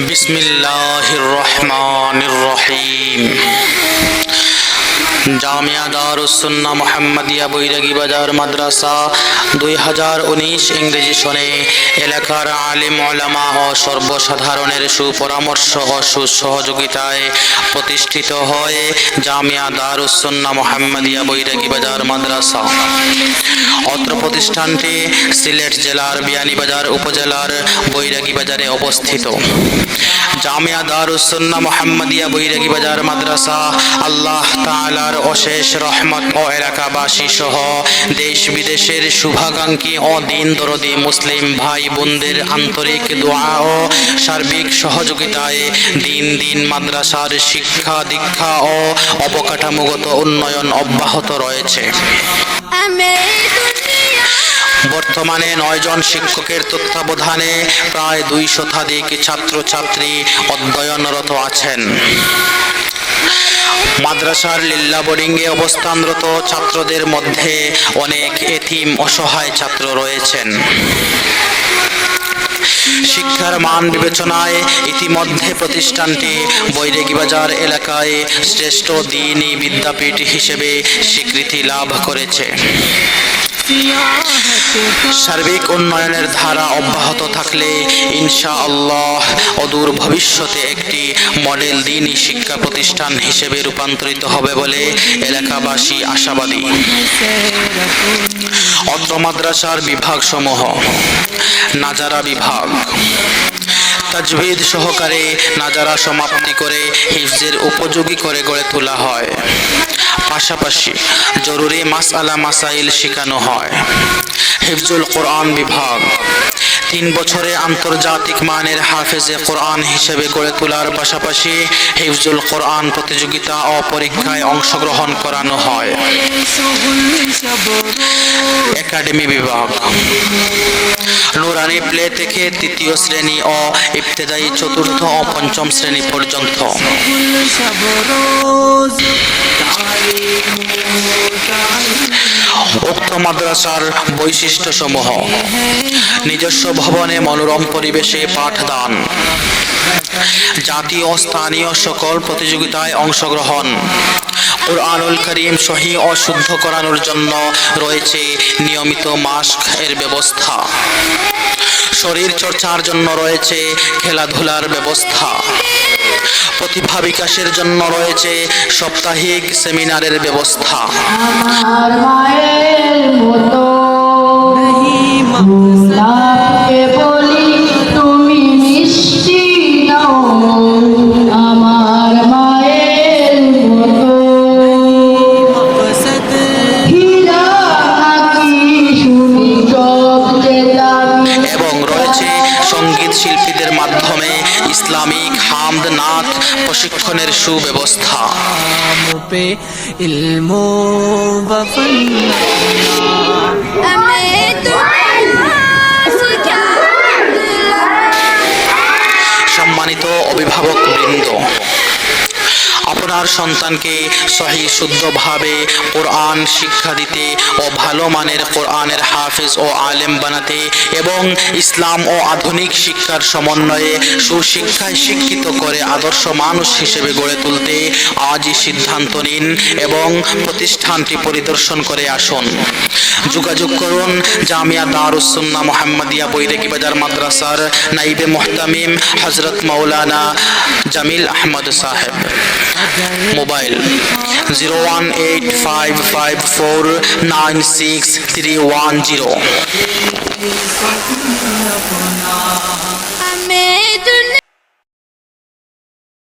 বিসমিল্লাহির রহমানির রহিম। জামিয়া দারুস সুন্নাহ মুহাম্মাদিয়া বৈরাগী বাজার মাদ্রাসা 2019 ইংরেজি সনে এলাকার আলিম ওলামা ও সর্বসাধারণের সুপরামর্শ ও সুসহযোগিতায় প্রতিষ্ঠিত হয় জামিয়া দারুস সুন্নাহ মুহাম্মাদিয়া বৈরাগী বাজার মাদ্রাসা। অত্র প্রতিষ্ঠানটি সিলেট জেলার বিয়ানীবাজার উপজেলার বৈরাগী বাজারে অবস্থিত। জামিয়া দারুস সুন্নাহ মুহাম্মাদিয়া বৈরাগী বাজার মাদ্রাসা আল্লাহ তাআলার অশেষ রহমত ও এলাকাবাসী সহ দেশ বিদেশের শুভাকাঙ্ক্ষী ও দিন দরদি মুসলিম ভাই বোনদের আন্তরিক দোয়া ও সার্বিক সহযোগিতায় দিন দিন মাদ্রাসার শিক্ষা দীক্ষা ও অবকাঠামোগত উন্নয়ন অব্যাহত রয়েছে। বর্তমানে 9 জন শিক্ষকের তত্ত্বাবধানে প্রায় 2 শতাধিক ছাত্রছাত্রী অধ্যয়নরত আছেন। মাদ্রাসার লিল্লা বোর্ডিংয়ে অবস্থানরত ছাত্রদের মধ্যে অনেক এতিম অসহায় ছাত্র রয়েছেন। শিক্ষার মান বিবেচনায় ইতিমধ্যে প্রতিষ্ঠানটি বৈরাগী বাজার এলাকায় শ্রেষ্ঠ দ্বীনি বিদ্যাপীঠ হিসেবে স্বীকৃতি লাভ করেছে। সার্বিক উন্নয়নের ধারা অব্যাহত থাকলে ইনশাআল্লাহ অদূর ভবিষ্যতে একটি মডেল দ্বীনি শিক্ষা প্রতিষ্ঠান হিসেবে রূপান্তরিত হবে বলে এলাকাবাসী আশাবাদী। অত্র মাদ্রাসার বিভাগসমূহ: নাজারা বিভাগ, তাজবিদ সহকারে নাজারা সমাপ্তি করে হিফজের উপযোগী করে গড়ে তোলা হয়। পাশাপাশি জরুরি মাসআলা মাসাইল শেখানো হয়। হিফজুল কোরআন বিভাগ 3 বছরে আন্তর্জাতিক মানের হাফেজে কোরআন হিসেবে গড়ে তোলার পাশাপাশি হিফজুল কোরআন প্রতিযোগিতা ও পরীক্ষায় অংশগ্রহণ করানো হয়। একাডেমি বিভাগ নুরানি প্লে থেকে 3য় শ্রেণী ও ইবতেদায়ী 4র্থ ও 5ম শ্রেণী পর্যন্ত। উক্ত মাদ্রাসার বৈশিষ্ট্যসমূহ: নিজস্ব ভবনে মনোরম পরিবেশে পাঠদান, জাতীয় ও স্থানীয় সকল প্রতিযোগিতায় অংশগ্রহণ, কুরআনুল কারীম সহিহ ও শুদ্ধ করানোর জন্য রয়েছে নিয়মিত মাস্ক এর ব্যবস্থা, শরীর চর্চার জন্য রয়েছে খেলাধুলার ব্যবস্থা, প্রতিভা বিকাশের জন্য রয়েছে সাপ্তাহিক সেমিনারের ব্যবস্থা। আমার মায়ের মতো গোলাপকে বলি তুমি মিষ্টি নাও, আমার মায়ের মতো হীরা নাকি শুনি চোখ যেতাম। এবং রয়েছে সঙ্গীত শিল্পীদের মাধ্যমে ইসলামিক হামদ নাত প্রশিক্ষণের সুব্যবস্থা। সম্মানিত অভিভাবক বৃন্দ, আপনার সন্তানকে সহি শুদ্ধভাবে কোরআন শিক্ষা দিতে ও ভালো মানের কোরআনের হাফেজ ও আলেম বানাতে এবং ইসলাম ও আধুনিক শিক্ষার সমন্বয়ে সুশিক্ষায় শিক্ষিত করে আদর্শ মানুষ হিসেবে গড়ে তুলতে আজই সিদ্ধান্ত নিন এবং প্রতিষ্ঠানটি পরিদর্শন করে আসুন। যোগাযোগ করুন জামিয়া দারুস সুন্নাহ মুহাম্মাদিয়া বৈরাগী বাজার মাদ্রাসার নাইবে মুহতামিম হযরত মাওলানা জামিল আহমদ সাহেব। মোবাইল 01855496310।